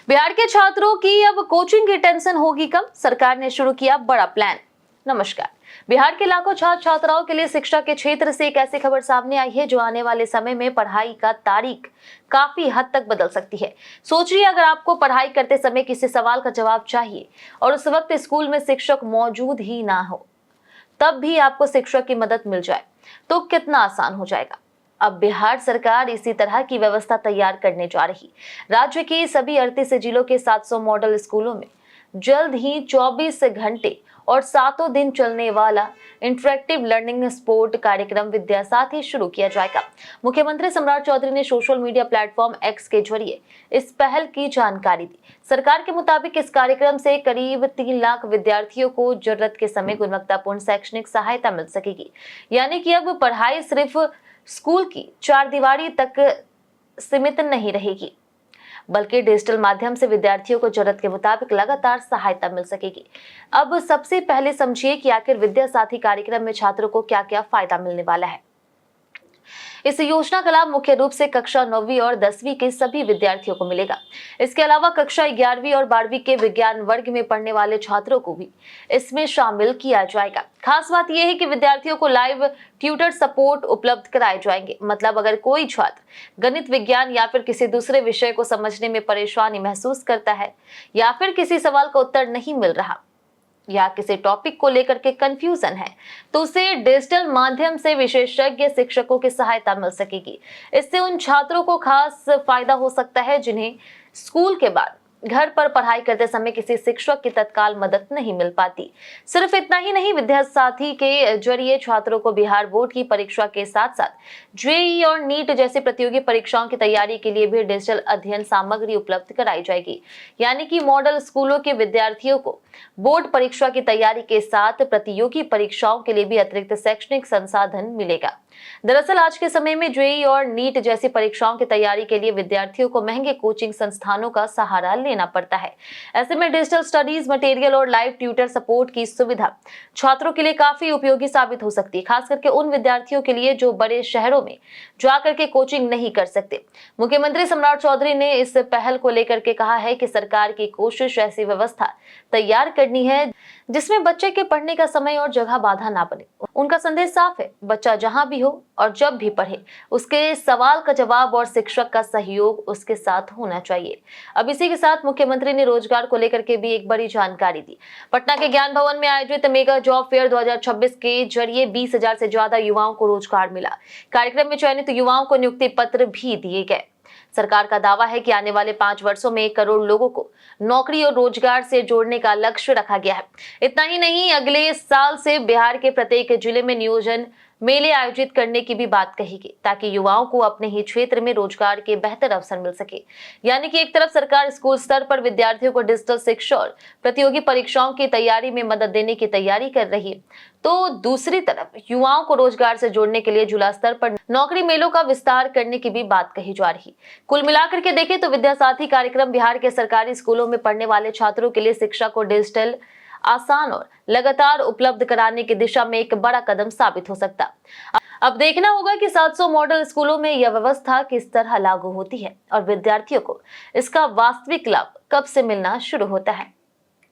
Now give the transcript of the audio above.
बिहार के छात्रों की अब कोचिंग की टेंशन होगी कम, सरकार ने शुरू किया बड़ा प्लान। नमस्कार। बिहार के लाखों छात्र छात्राओं के लिए शिक्षा के क्षेत्र से एक ऐसी खबर सामने आई है जो आने वाले समय में पढ़ाई का तारीख काफी हद तक बदल सकती है। सोचिए, अगर आपको पढ़ाई करते समय किसी सवाल का जवाब चाहिए और उस वक्त स्कूल में शिक्षक मौजूद ही ना हो, तब भी आपको शिक्षक की मदद मिल जाए तो कितना आसान हो जाएगा। अब बिहार सरकार इसी तरह की व्यवस्था तैयार करने जा रही। राज्य के सभी 38 जिलों के 700 मॉडल स्कूलों में जल्द ही 24 घंटे और सातों दिन चलने वाला इंटरेक्टिव लर्निंग स्पोर्ट कार्यक्रम विद्या साथी शुरू किया जाएगा। मुख्यमंत्री सम्राट चौधरी ने सोशल मीडिया प्लेटफॉर्म एक्स के जरिए इस पहल की जानकारी दी। सरकार के मुताबिक इस कार्यक्रम से करीब 3 लाख विद्यार्थियों को जरूरत के समय गुणवत्तापूर्ण शैक्षणिक सहायता मिल सकेगी। यानी कि अब पढ़ाई सिर्फ स्कूल की चार दीवारी तक सीमित नहीं रहेगी, बल्कि डिजिटल माध्यम से विद्यार्थियों को जरूरत के मुताबिक लगातार सहायता मिल सकेगी। अब सबसे पहले समझिए कि आखिर विद्या साथी कार्यक्रम में छात्रों को क्या क्या फायदा मिलने वाला है। इस योजना का लाभ मुख्य रूप से कक्षा 9वीं और 10वीं के सभी विद्यार्थियों को मिलेगा। इसके अलावा कक्षा 11वीं और 12वीं के विज्ञान वर्ग में पढ़ने वाले छात्रों को भी इसमें शामिल किया जाएगा। खास बात यह है कि विद्यार्थियों को लाइव ट्यूटर सपोर्ट उपलब्ध कराए जाएंगे। मतलब अगर कोई छात्र गणित, विज्ञान या फिर किसी दूसरे विषय को समझने में परेशानी महसूस करता है या फिर किसी सवाल का उत्तर नहीं मिल रहा या किसी टॉपिक को लेकर के कंफ्यूजन है, तो उसे डिजिटल माध्यम से विशेषज्ञ शिक्षकों की सहायता मिल सकेगी। इससे उन छात्रों को खास फायदा हो सकता है जिन्हें स्कूल के बाद घर पर पढ़ाई करते समय किसी शिक्षक की तत्काल मदद नहीं मिल पाती। सिर्फ इतना ही नहीं, विद्या साथी के जरिए छात्रों को बिहार बोर्ड की परीक्षा के साथ साथ जेईई और नीट जैसी प्रतियोगी परीक्षाओं की तैयारी के लिए भी डिजिटल अध्ययन सामग्री उपलब्ध कराई जाएगी। यानी कि मॉडल स्कूलों के विद्यार्थियों को बोर्ड परीक्षा की तैयारी के साथ प्रतियोगी परीक्षाओं के लिए भी अतिरिक्त शैक्षणिक संसाधन मिलेगा। दरअसल आज के समय में जेईई और नीट जैसी परीक्षाओं की तैयारी के लिए विद्यार्थियों को महंगे कोचिंग संस्थानों का सहारा लेना पड़ता है। ऐसे में डिजिटल स्टडीज मटेरियल और लाइव ट्यूटर सपोर्ट की सुविधा छात्रों के लिए काफी उपयोगी साबित हो सकती है, खास करके उन विद्यार्थियों के लिए जो बड़े शहरों में जाकर के कोचिंग नहीं कर सकते। मुख्यमंत्री सम्राट चौधरी ने इस पहल को लेकर के कहा है कि सरकार की कोशिश ऐसी व्यवस्था तैयार करनी है जिसमें बच्चे के पढ़ने का समय और जगह बाधा ना बने। उनका संदेश साफ है, बच्चा जहां भी हो और जब भी पढ़े, उसके सवाल का जवाब और शिक्षक का सहयोग उसके साथ होना चाहिए। अब इसी के साथ मुख्यमंत्री ने रोजगार को लेकर के भी एक बड़ी जानकारी दी। पटना के ज्ञान भवन में आयोजित मेगा जॉब फेयर 2026 के जरिए 20,000 से ज्यादा युवाओं को रोजगार मिला। कार्यक्रम में चयनित युवाओं को नियुक्ति पत्र भी दिए गए। सरकार का दावा है कि आने वाले 5 वर्षों में 1 करोड़ लोगों को नौकरी और रोजगार से जोड़ने का लक्ष्य रखा गया है। इतना ही नहीं, अगले साल से बिहार के प्रत्येक जिले में नियोजन मेले आयोजित करने की भी बात कही गई, ताकि युवाओं को अपने ही क्षेत्र में रोजगार के बेहतर अवसर मिल सके। यानी कि एक तरफ सरकार स्कूल स्तर पर विद्यार्थियों को डिजिटल शिक्षा और प्रतियोगी परीक्षाओं की तैयारी में मदद देने की तैयारी कर रही है, तो दूसरी तरफ युवाओं को रोजगार से जोड़ने के लिए जिला स्तर पर नौकरी मेलों का विस्तार करने की भी बात कही जा रही। कुल मिलाकर के देखें तो विद्या साथी कार्यक्रम बिहार के सरकारी स्कूलों में पढ़ने वाले छात्रों के लिए शिक्षा को डिजिटल, आसान और लगातार उपलब्ध कराने की दिशा में एक बड़ा कदम साबित हो सकता। अब देखना होगा कि 700 मॉडल स्कूलों में यह व्यवस्था किस तरह लागू होती है और विद्यार्थियों को इसका वास्तविक लाभ कब से मिलना शुरू होता है।